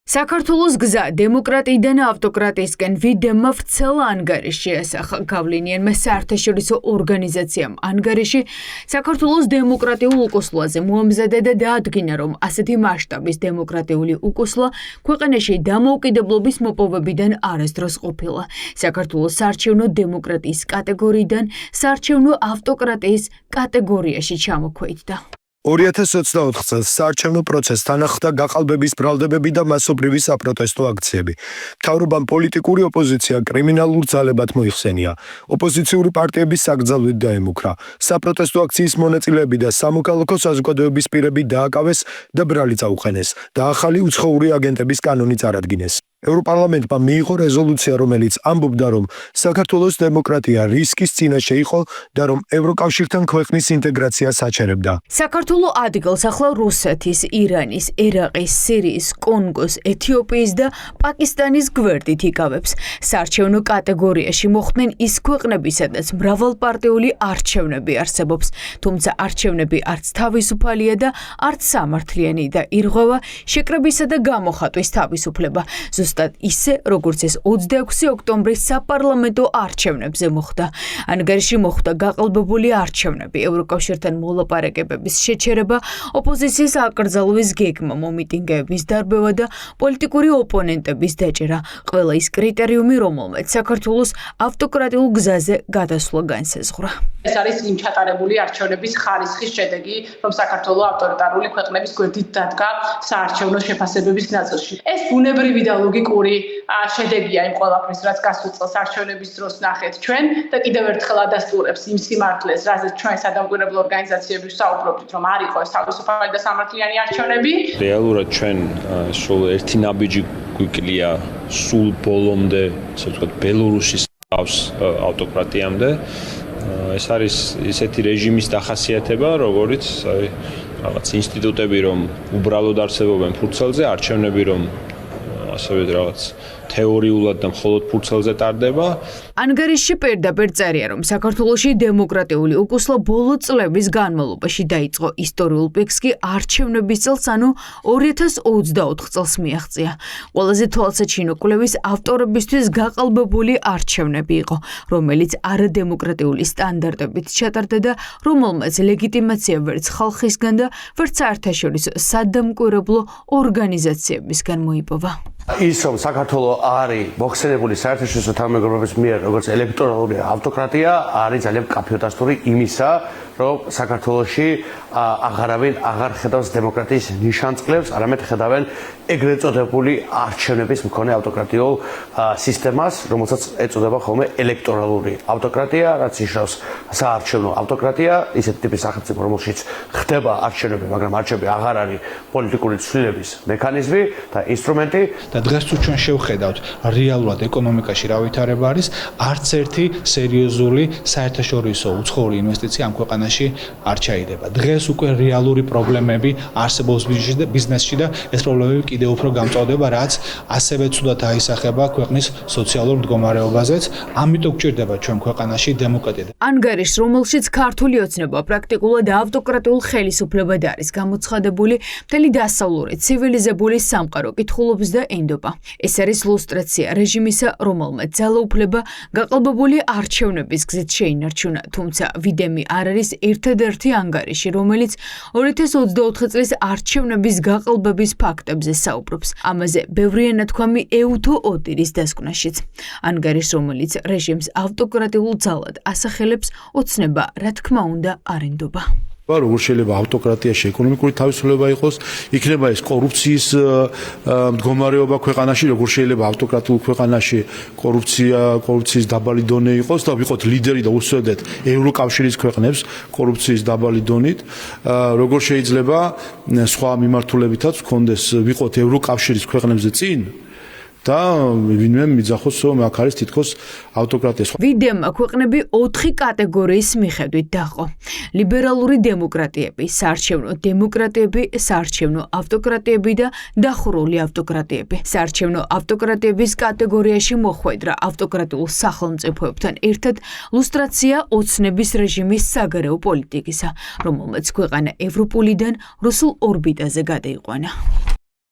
საქართველოს გზა დემოკრატიიდან ავტოკრატიისკენ ვიდემმა ვრცელ ანგარიშში ესახა. გავლენიანმა საერთაშორისო ორგანიზაციამ ანგარიში საქართველოს დემოკრატიულ უკუსლაზე მოამზადა და დაადგინა, რომ ასეთი მასშტაბის დემოკრატიული უკუსლა ქვეყანაში დამოუკიდებლობის მოპოვებიდან არასდროს ყოფილა. საქართველოს საარჩევნო დემოკრატიის კატეგორიიდან საარჩევნო ავტოკრატიის კატეგორიაში ჩამოქვეითდა. 2024 წელს საარჩევნო პროცესთან ახლდა გაყალბების ბრალდებები და მასობრივი საპროტესტო აქციები. მთავრობამ პოლიტიკური ოპოზიცია კრიმინალურ ძალებად მოიხსენია. ოპოზიციური პარტიების საგრძალვით დაემუქრა. საპროტესტო აქციის მონაწილეები და სამოქალაქო საზოგადოების პირები დააკავეს და ბრალი წაუყენეს და ახალი უცხოური აგენტების კანონი წარადგინეს. ევროპარლამენტმა მიიღო რეზოლუცია, რომელიც ამბობდა, რომ საქართველოს დემოკრატია რისკის წინაშე იყო და რომ ევროკავშირთან ქვეყნის ინტეგრაციას აჩერებდა. საქართველო ადგილს ახლა რუსეთის, ირანის, ერაყის, სირიის, კონგოს, ეთიოპიის და პაკისტანის გვერდით იკავებს. საარჩევნო კატეგორიაში მოხვდნენ ის ქვეყნები, სადაც მრავალპარტიული არჩევნები არსებობს, თუმცა არჩევნები არც თავისუფალია და არც სამართლიანი და ირღვევა შეკრებისა და გამოხატვის თავისუფლება. ზუსტად ისე, როგორც ეს 26 ოქტომბრის საპარლამენტო არჩევნებზე მოხდა. ანგარიში მოხდა გაყალბებული არჩევნები, ევროკავშირთან მოლაპარაკებების შეჩერება, ოპოზიციის აკრძალვის გეგმა, მომიტინგეების დარბევა და პოლიტიკური ოპონენტების დაჭერა. ყველა ის კრიტერიუმი, რომელმაც საქართველოს ავტოკრატიულ გზაზე გადასვლა განსაზღვრა. ეს არის იმ ჩატარებული არჩევნების ხარისხის შედეგი, რომ საქართველო ავტორიტარული ქვეყნების გვერდით დადგა საარჩევნო შეფასებების ნაწილში. ეს ბუნებრივი და ლოგიკური შედეგია იმ ყველაფრის, რაც გასულ წელს არჩევნების დროს ნახეთ ჩვენ და კიდევ ერთხელ ადასტურებს იმ სიმართლეს, რაზეც ჩვენ სადამკვირვებლო ორგანიზაციები ვსაუბრობთ, რომ არ იყო ეს თავისუფალი და სამართლიანი არჩევნები. რეალურად ჩვენ სულ ერთი ნაბიჯი გვიკლია სულ ბოლომდე, ასე ვთქვათ, ბელორუსის ავტოკრატიამდე. ეს არის ისეთი რეჟიმის დახასიათება, როგორც რაღაც ინსტიტუტები, რომ უბრალოდ არსებობენ ფურცელზე, არჩევნები, რომ ასევე რაღაც თეორიულად და მხოლოდ ფურცელზე ტარდება. ანგარიშში პირდაპირ წერია, რომ საქართველოში დემოკრატიული უკუსლა ბოლო წლების განმავლობაში დაიწყო. ისტორიულ პიკს კი არჩევნების წელს, ანუ 2024 წელს მიაღწია. ყველაზე თვალსაჩინო კვლევის ავტორებისთვის გაყალბებული არჩევნები იყო, რომელიც არადემოკრატიული სტანდარტებით ჩატარდა და რომელმაც ლეგიტიმაცია ვერც ხალხისგან და ვერც საერთაშორისო სადამკვირვებლო ორგანიზაციებისგან მოიპოვა. ის რომ საქართველო არის მოხსენებული საერთაშორისო თანამეგობრობის მიერ როგორც ელექტორალური ავტოკრატია, არის ძალიან კაფეოდასტური იმისა, რომ საქართველოში აღარ ხედავს დემოკრატიის ნიშანწყლებს, არამედ ხედავენ ეგრეთ წოდებული არჩევნების მქონე ავტოკრატიულ სისტემას, რომელსაც ეწოდება ხოლმე ელექტორალური ავტოკრატია, რაც ნიშნავს საარჩევნო ავტოკრატია, ისეთი ტიპის სახელმწიფო, რომელშიც ხდება არჩევნები, მაგრამ არჩევნები აღარ არის პოლიტიკური ცვლილების მექანიზმი და ინსტრუმენტი. და დღეს თუ ჩვენ შევხედავთ რეალურად ეკონომიკაში რა ვითარება არის, არც ერთი სერიოზული საერთაშორისო უცხოური ინვესტიცია ამ ქვეყანაში არ ჩაიდება. დღეს უკვე რეალური პრობლემები არსებობს ბიზნესში და ეს პრობლემები კიდევ უფრო გამწვავდება, რაც ასევე ცუდად აისახება ქვეყნის სოციალურ მდგომარეობაზეც. ამიტომ გვჭირდება ჩვენ ქვეყანაში დემოკრატია. ანგარიშს, რომელშიც ქართული ოცნება პრაქტიკულად ავტოკრატიულ ხელისუფლებად არის გამოცხადებული, მთელი დასავლური ცივილიზებული სამყარო კითხულობს და ენდობა. ეს არის ლუსტრაცია რეჟიმისა, რომელმაც ძალაუფლება გაყალბებული არჩევნების გზით შეინარჩუნა, თუმცა ვიდემი არ არის ერთადერთი ანგარიში, რომელიც 2024 წლის არჩევნების გაყალბების ფაქტებზე საუბრობს. ამაზე ბევრია ნათქვამი ეუთო ოტირის დასკვნაშიც. ანგარიშს, რომელიც რეჟიმს ავტოკრატიულ ძალად ასახელებს, ოცნება, რა თქმა უნდა, არ ენდობა. როგორ შეიძლება ავტოკრატიაში ეკონომიკური თავისუფლება იყოს, იქნება ეს კორუფციის მდგომარეობა ქვეყანაში, როგორ შეიძლება ავტოკრატიულ ქვეყანაში კორუფციის დაბალი დონე იყოს და ვიყოთ ლიდერი და უსვედეთ ევროკავშირის ქვეყნებს კორუფციის დაბალი დონით, როგორ შეიძლება სხვა მიმართულებითაც ვქონდეს ვიყოთ ევროკავშირის ქვეყნებზე წინ და ვინმე მიძახოს, რომ აქ არის თითქოს ავტოკრატია. ვიდემმა ქვეყნები 4 კატეგორიის მიხედვით დაყო. ლიბერალური დემოკრატიები, საარჩევნო დემოკრატიები, საარჩევნო ავტოკრატიები და დახურული ავტოკრატიები. საარჩევნო ავტოკრატიების კატეგორიაში მოხვედრა ავტოკრატიულ სახელმწიფოებთან ერთად ლუსტრაცია ოცნების რეჟიმის საგარეო პოლიტიკისა, რომელმაც ქვეყანა ევროპულიდან რუსულ ორბიტაზე გადაიყვანა.